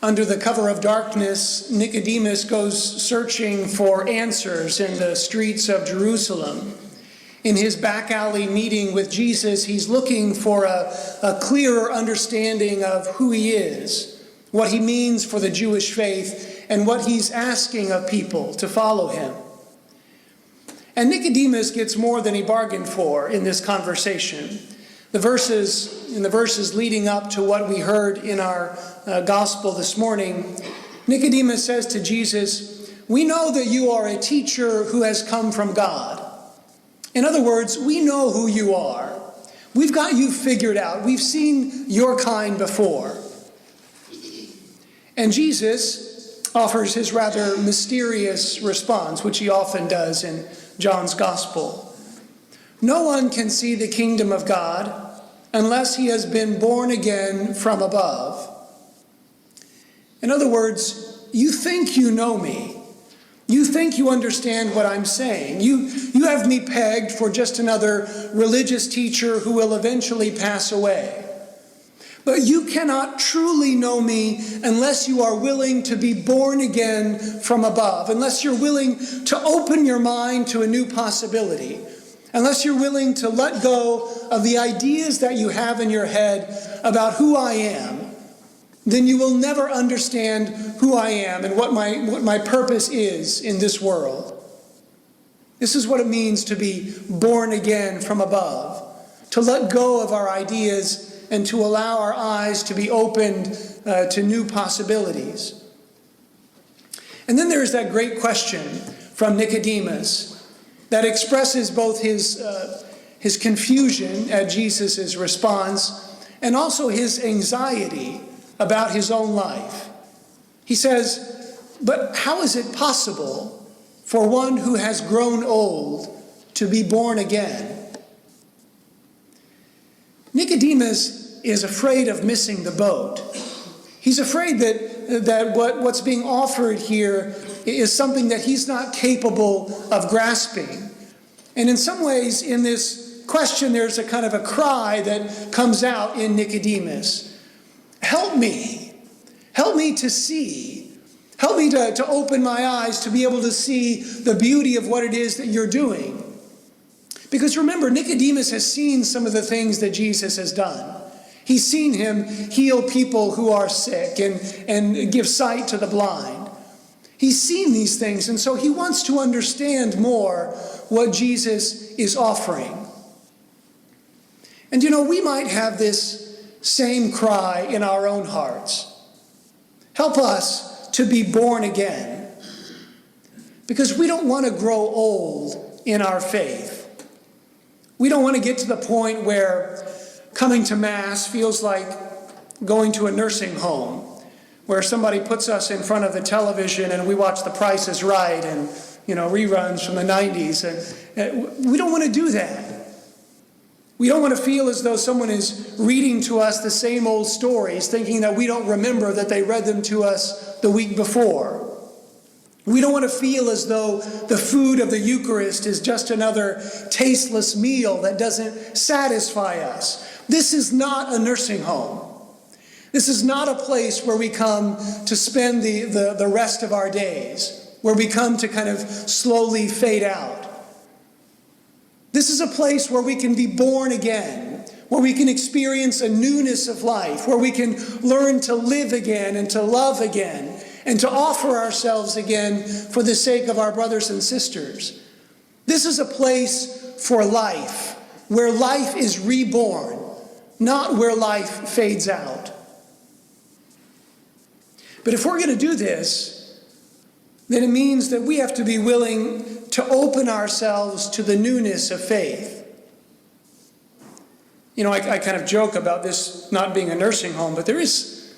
Under the cover of darkness, Nicodemus goes searching for answers in the streets of Jerusalem. In his back alley meeting with Jesus, he's looking for a clearer understanding of who he is, what he means for the Jewish faith, and what he's asking of people to follow him. And Nicodemus gets more than he bargained for in this conversation. In the verses leading up to what we heard in our gospel this morning, Nicodemus says to Jesus, "We know that you are a teacher who has come from God." In other words, we know who you are. We've got you figured out. We've seen your kind before. And Jesus offers his rather mysterious response, which he often does in John's gospel. No one can see the kingdom of God unless he has been born again from above. In other words, you think you know me. You think you understand what I'm saying. You have me pegged for just another religious teacher who will eventually pass away. But you cannot truly know me unless you are willing to be born again from above, unless you're willing to open your mind to a new possibility, unless you're willing to let go of the ideas that you have in your head about who I am. Then you will never understand who I am and what my purpose is in this world. This is what it means to be born again from above, to let go of our ideas and to allow our eyes to be opened to new possibilities. And then there's that great question from Nicodemus that expresses both his confusion at Jesus' response and also his anxiety about his own life. He says, "But how is it possible for one who has grown old to be born again?" Nicodemus is afraid of missing the boat. He's afraid that what's being offered here is something that he's not capable of grasping. And in some ways, in this question, there's a kind of a cry that comes out in Nicodemus. Help me. Help me to see. Help me to open my eyes to be able to see the beauty of what it is that you're doing. Because remember, Nicodemus has seen some of the things that Jesus has done. He's seen him heal people who are sick and give sight to the blind. He's seen these things, and so he wants to understand more what Jesus is offering. And we might have this same cry in our own hearts. Help us to be born again. Because we don't want to grow old in our faith. We don't want to get to the point where coming to Mass feels like going to a nursing home, where somebody puts us in front of the television and we watch The Price is Right and reruns from the 90s. And we don't want to do that. We don't want to feel as though someone is reading to us the same old stories, thinking that we don't remember that they read them to us the week before. We don't want to feel as though the food of the Eucharist is just another tasteless meal that doesn't satisfy us. This is not a nursing home. This is not a place where we come to spend the rest of our days, where we come to kind of slowly fade out. This is a place where we can be born again, where we can experience a newness of life, where we can learn to live again and to love again and to offer ourselves again for the sake of our brothers and sisters. This is a place for life, where life is reborn, not where life fades out. But if we're going to do this, then it means that we have to be willing to open ourselves to the newness of faith. I kind of joke about this not being a nursing home, but there is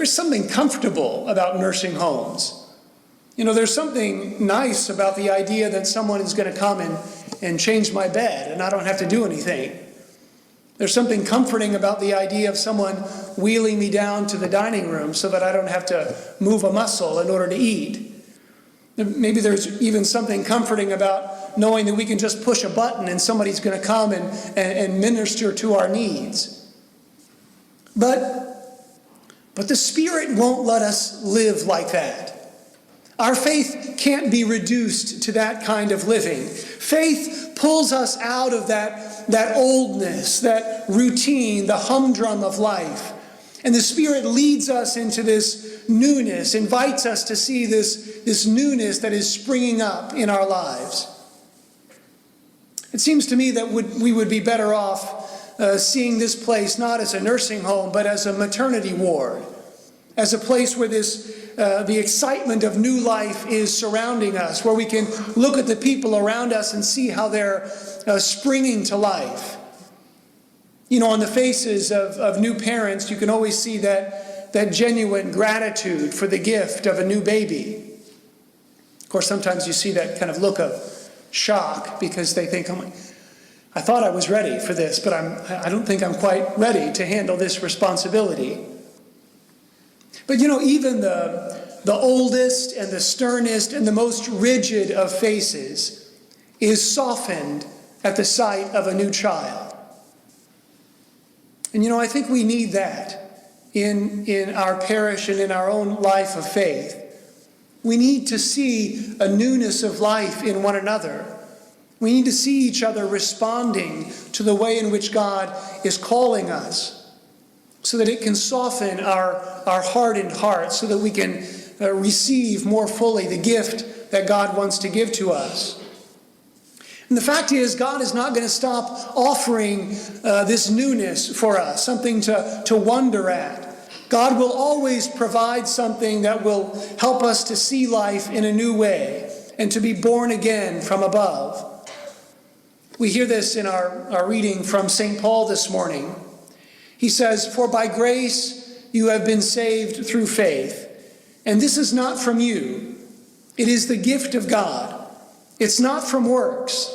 something comfortable about nursing homes. There's something nice about the idea that someone is going to come and change my bed and I don't have to do anything. There's something comforting about the idea of someone wheeling me down to the dining room so that I don't have to move a muscle in order to eat. Maybe there's even something comforting about knowing that we can just push a button and somebody's going to come and minister to our needs. But But the Spirit won't let us live like that. Our faith can't be reduced to that kind of living. Faith pulls us out of that oldness, that routine, the humdrum of life. And the Spirit leads us into this newness, invites us to see this newness that is springing up in our lives. It seems to me that we would be better off seeing this place not as a nursing home, but as a maternity ward, as a place where the excitement of new life is surrounding us, where we can look at the people around us and see how they're springing to life. You know, on the faces of new parents, you can always see that genuine gratitude for the gift of a new baby. Of course, sometimes you see that kind of look of shock because they think, oh, I thought I was ready for this, but I don't think I'm quite ready to handle this responsibility. But you know, even the oldest and the sternest and the most rigid of faces is softened at the sight of a new child. And you know, I think we need that in our parish and in our own life of faith. We need to see a newness of life in one another. We need to see each other responding to the way in which God is calling us, so that it can soften our hardened hearts, so that we can receive more fully the gift that God wants to give to us. And the fact is, God is not going to stop offering this newness for us, something to wonder at. God will always provide something that will help us to see life in a new way and to be born again from above. We hear this in our reading from St. Paul this morning. He says, "For by grace you have been saved through faith, and this is not from you. It is the gift of God. It's not from works.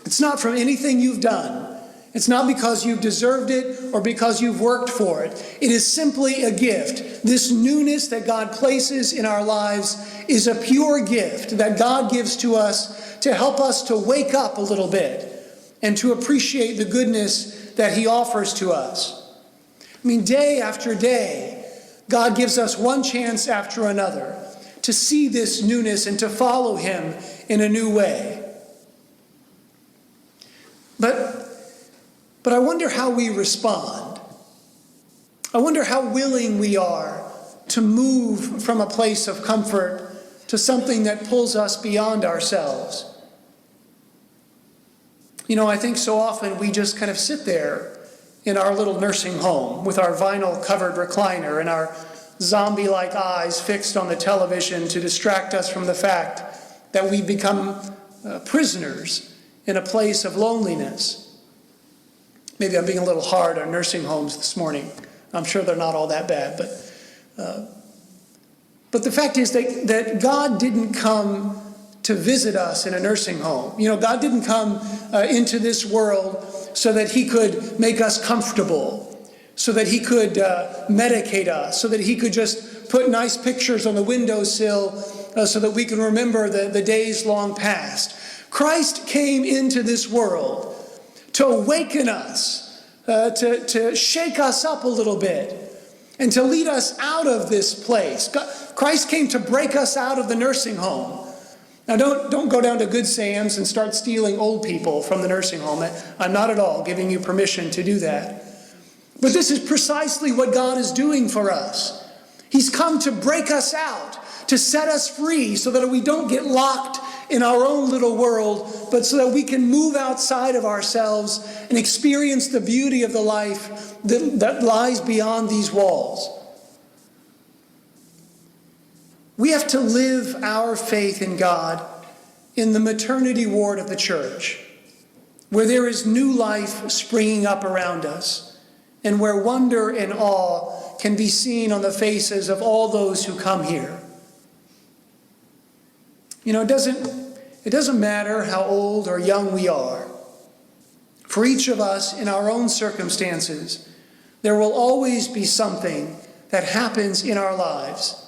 It's not from anything you've done. It's not because you've deserved it or because you've worked for it. It is simply a gift. This newness that God places in our lives is a pure gift that God gives to us to help us to wake up a little bit and to appreciate the goodness that He offers to us. I mean, day after day, God gives us one chance after another to see this newness and to follow Him in a new way. But I wonder how we respond. I wonder how willing we are to move from a place of comfort to something that pulls us beyond ourselves. You know, I think so often we just kind of sit there in our little nursing home with our vinyl-covered recliner and our zombie-like eyes fixed on the television to distract us from the fact that we've become prisoners in a place of loneliness. Maybe I'm being a little hard on nursing homes this morning. I'm sure they're not all that bad. But the fact is that God didn't come to visit us in a nursing home. You know, God didn't come into this world so that He could make us comfortable, so that He could medicate us, so that He could just put nice pictures on the windowsill so that we can remember the days long past. Christ came into this world to awaken us, to shake us up a little bit, and to lead us out of this place. Christ came to break us out of the nursing home. Now, don't go down to Good Sam's and start stealing old people from the nursing home. I'm not at all giving you permission to do that. But this is precisely what God is doing for us. He's come to break us out, to set us free so that we don't get locked in our own little world, but so that we can move outside of ourselves and experience the beauty of the life that lies beyond these walls. We have to live our faith in God in the maternity ward of the church, where there is new life springing up around us, and where wonder and awe can be seen on the faces of all those who come here. You know, it doesn't matter how old or young we are. For each of us in our own circumstances, there will always be something that happens in our lives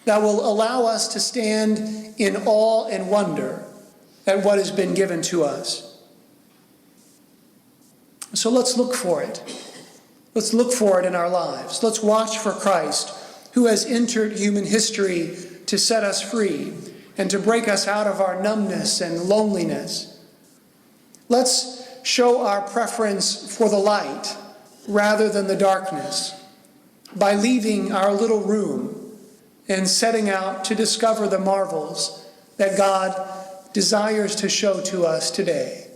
that will allow us to stand in awe and wonder at what has been given to us. So let's look for it. Let's look for it in our lives. Let's watch for Christ, who has entered human history to set us free and to break us out of our numbness and loneliness. Let's show our preference for the light rather than the darkness by leaving our little room and setting out to discover the marvels that God desires to show to us today.